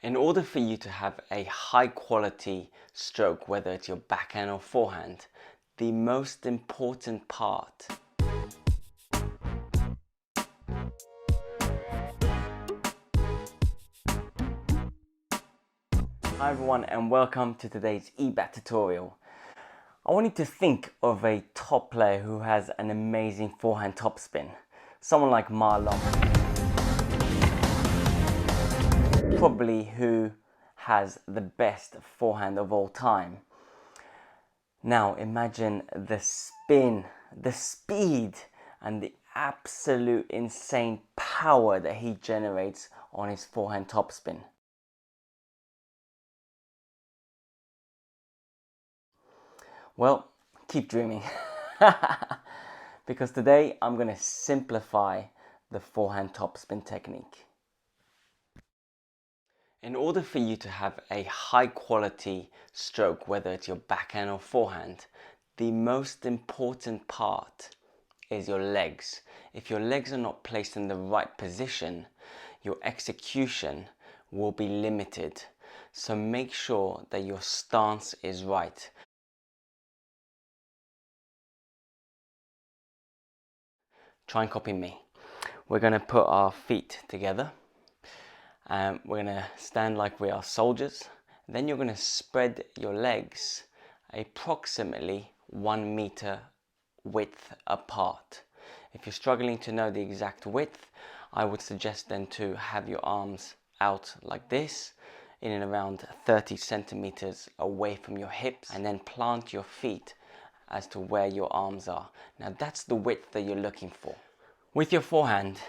In order for you to have a high quality stroke, whether it's your backhand or forehand, the most important part Hi everyone and welcome to today's eBaTT tutorial. I want you to think of a top player who has an amazing forehand topspin. Someone like Marlon, probably who has the best forehand of all time. Now imagine the spin, the speed and the absolute insane power that he generates on his forehand topspin. Well, keep dreaming. Because today I'm going to simplify the forehand topspin technique. In order for you to have a high quality stroke, whether it's your backhand or forehand, the most important part is your legs. If your legs are not placed in the right position, your execution will be limited. So make sure that your stance is right. Try and copy me. We're going to put our feet together. We're going to stand like we are soldiers. Then you're going to spread your legs approximately 1 meter width apart. If you're struggling to know the exact width, I would suggest then to have your arms out like this, in and around 30 centimeters away from your hips, and then plant your feet as to where your arms are. Now that's the width that you're looking for. With your forehand,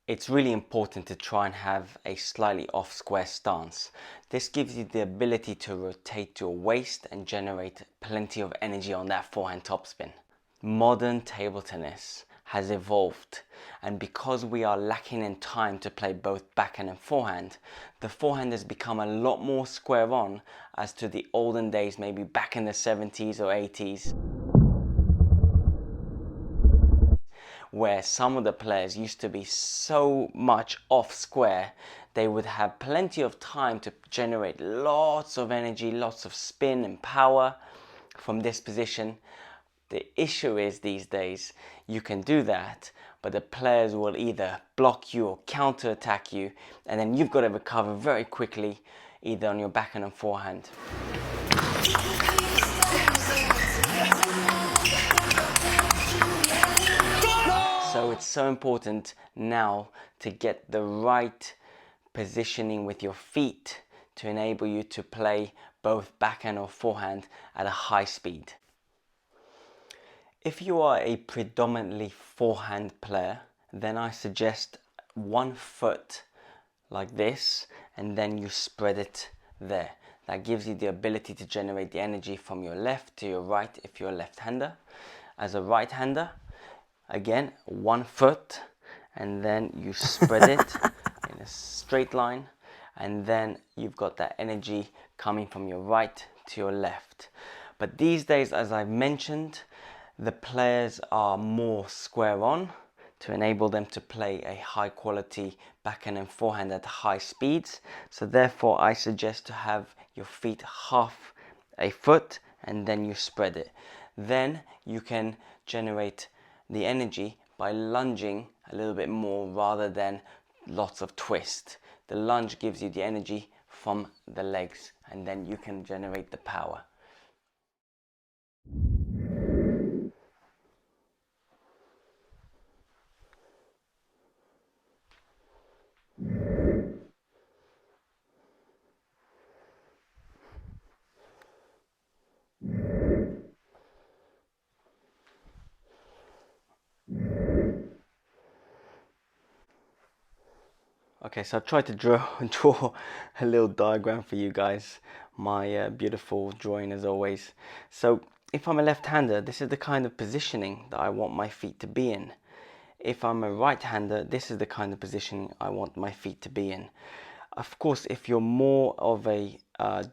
it's really important to try and have a slightly off square stance. This gives you the ability to rotate your waist and generate plenty of energy on that forehand topspin. Modern table tennis has evolved, and because we are lacking in time to play both backhand and forehand, the forehand has become a lot more square on as to the olden days, maybe back in the 70s or 80s. Where some of the players used to be so much off square, they would have plenty of time to generate lots of energy, lots of spin and power from this position. The issue is these days, you can do that, but the players will either block you or counter attack you, and then you've got to recover very quickly, either on your backhand and forehand. So it's so important now to get the right positioning with your feet to enable you to play both backhand or forehand at a high speed. If you are a predominantly forehand player, then I suggest 1 foot like this, and then you spread it there. That gives you the ability to generate the energy from your left to your right if you're a left-hander. As a right-hander, again, 1 foot, and then you spread it in a straight line, and then you've got that energy coming from your right to your left. But these days, as I've mentioned, the players are more square on to enable them to play a high quality backhand and forehand at high speeds. So therefore I suggest to have your feet half a foot, and then you spread it. Then you can generate the energy by lunging a little bit more rather than lots of twist. The lunge gives you the energy from the legs, and then you can generate the power. Okay, so I've tried to draw a little diagram for you guys. My beautiful drawing as always. So if I'm a left-hander, this is the kind of positioning that I want my feet to be in. If I'm a right-hander, this is the kind of position I want my feet to be in. Of course, if you're more of a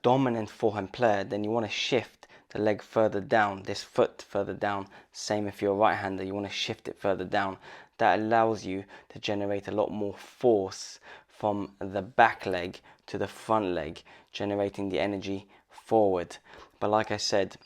dominant forehand player, then you want to shift the leg further down, this foot further down. Same if you're a right-hander, you want to shift it further down. That allows you to generate a lot more force from the back leg to the front leg, generating the energy forward. But like I said,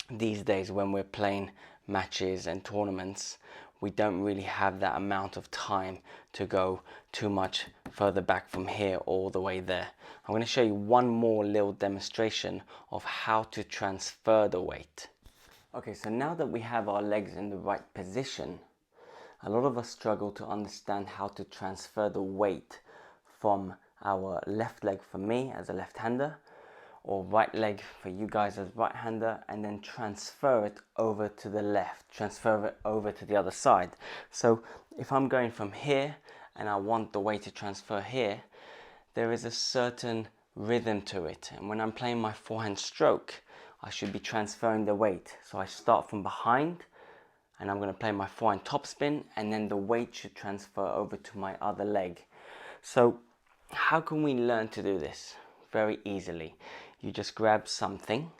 these days when we're playing matches and tournaments, we don't really have that amount of time to go too much further back from here all the way there. I'm going to show you one more little demonstration of how to transfer the weight. Okay, so now that we have our legs in the right position, a lot of us struggle to understand how to transfer the weight from our left leg for me as a left-hander, or right leg for you guys as right-hander, and then transfer it over to the left, transfer it over to the other side. So if I'm going from here and I want the weight to transfer here, there is a certain rhythm to it. And when I'm playing my forehand stroke, I should be transferring the weight. So I start from behind and I'm going to play my forehand topspin, and then the weight should transfer over to my other leg. So how can we learn to do this? Very easily. You just grab something,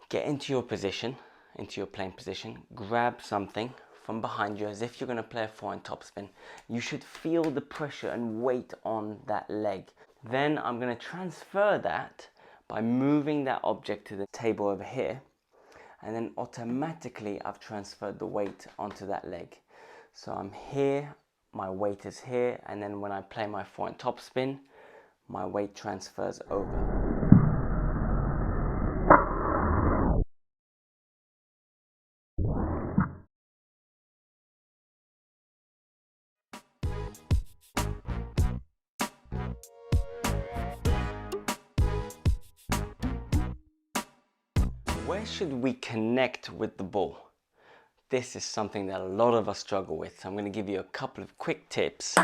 get into your position, into your playing position, grab something from behind you as if you're going to play a forehand topspin. You should feel the pressure and weight on that leg. Then I'm going to transfer that by moving that object to the table over here, and then automatically I've transferred the weight onto that leg. So I'm here, my weight is here, and then when I play my forehand topspin, my weight transfers over. Where should we connect with the ball? This is something that a lot of us struggle with. So I'm going to give you a couple of quick tips